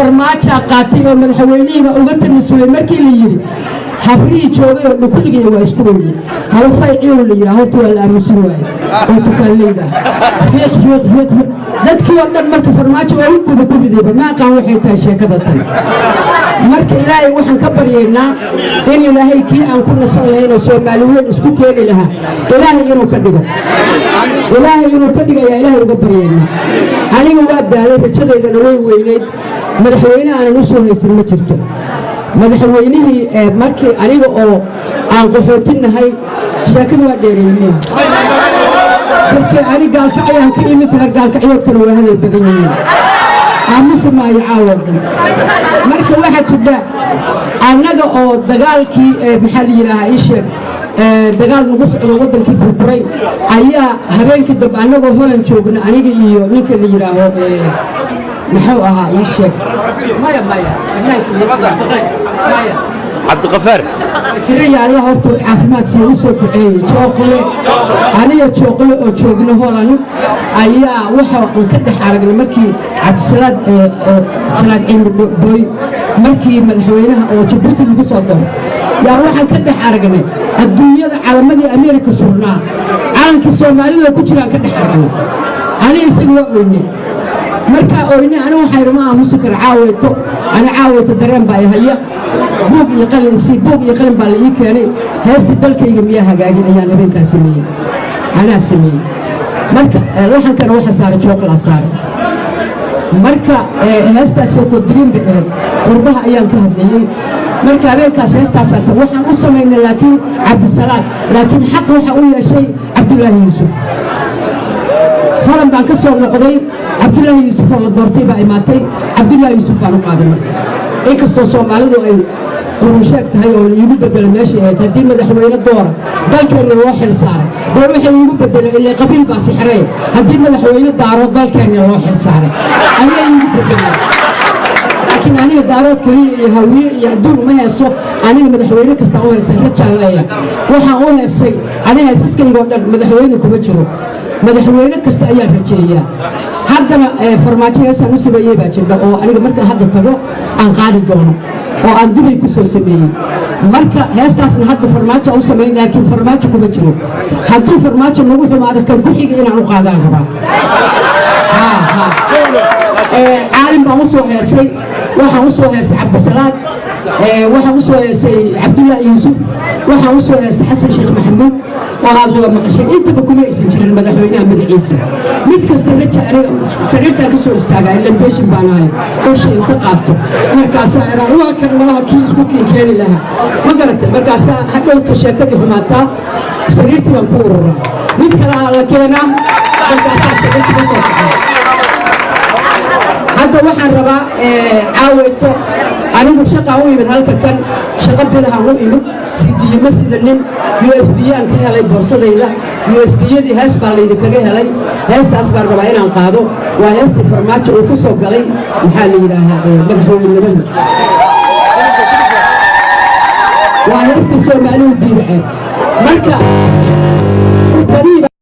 farmaajo qaatay oo madaxweynaha uga tanaasulay markii la yiri habrii joogay oo dhukuligii waa isku weeyay hal fayciyo la yiraahdo horta waa la aaminsan waayay oo tukaleyda fiiq dadkii oo dhan marka farmaajo oo u guba kubidayba ma qaan waxay tahay sheekada tan marka ilaahay waxaan ka baryeynaa in ilaahay kii aan ku nasan lahayn oo Soomaaliyeed isku keenay lahaa ilaahay inuu ka dhigo ilaahay uga baryeynaa aniga waa daalay rajadeedana way weyneyd madaxweynaha aan u soo haysan ma jirto madaxweynihii markii aniga oo aan qaxootinahay sheekadu waa dheereeyeen markii aniga gaalkacayaan ka imid gaalkacyoodkana waa hadal badan yihiin aamusma ay caawin marka waxa jira anaga oo dagaalkii maxaa la yiraahdaa ii sheeg dagaal nagu socdo wadankii burburay ayaa habeenkii dab anagoo holan joogna aniga iyo ninka la yiraahdo maxuu ahaa ii sheeg maya عبد الغفار جري عليه هرتو عافمات سيوسو كعي جوقله أنا جوقله أو جوقله هولان أيها وحى كده حرقنا مركي عبد السلام سلام عين بوي مركي مدحوينها أو جبرتي اللي بصدر يا وحى كده حرقنا الدنيا على مدى أمريكا صرنا عالم كسومالي لو كتير كده حرقنا أنا يسوي أوني marka ooyna anu waxay rumaa musikar caawito ana caawito dareen baa haya buug iyo qalin baa la ii keenay heesta dalkayga miyaa hagaagin ayaan habeenkaas sameeyay ana sameeyay marka laxankana waxa saaray chocolate saaray marka heestaas oo dream baa qurbaha ayaan ka hadlayay marka habeenkaas heestaas waxaan u sameeynay laakiin Cabdisalaam laakiin xaq waxa uu yeeshay Cabdullaahi Yuusuf هرم بان كسر نقضي عبد الله يوسف ولا دورتي بقى ماتي عبد الله يوسف كانوا قادمين إيه كستو سومالي أي قروشات هاي ولا يجيب بدل ماشي تدين مدحوين الدورة ذلك اللي واحد صار وروح يجيب بدل اللي قبيل بسحرين هدين مدحوين الدارات ذلك اللي واحد صار أنا يجيب بدل لكن أنا الدارات كلي يهوي يعدون ما يسوا أنا مدحوين كستوى يسهرت عليا وحاول يسي أنا أساس كي يقول مدحوين كوبتشرو madaxweyne kasta ayaa rajeeyaa haddana farmaajo heesaan u sameeyey baa jirta oo aniga markaan hadda tago aan qaadi doono oo aan dibay ku soo sameeyey marka heestaasna hadda farmaajo u sameeyay laakiin farmaajo kuma jiro hadduu farmaajo nagu xumaado kan ku xiga inaan u qaadaan rabaa caalim baan u soo heesay waxaan u soo heestay Cabdisalaam waxaan u soo heesay Cabdullaahi Yuusuf waxaan u soo heestay Xasan Sheekh Maxamuud وهذا مقشين أنت بكم يسجل المدحوينها مدعيسة ميت كسترجع سريرتها كسر استعجال اللي بيشن بناي وش انتقادته مركز أنا وكان والله كيس بوكين كياني لها ما قلت مركز حتى التشكل هماتا سريرتي والكورة ميت كلا على كينا مركز سريرتي بس هذا واحد ربع عاوته أنا مشقة أوي من هالك كان شغل بينها أوي سيدي مثلاً USB أن كه لي برصة ده USB دي هاس بالي ده كه لي هاس أسبار ربعين عن قادو وهاس تفرمات وكسر قلي محلي لها مدحوم النبل وهاس تسوي معلوم بيرعه مركا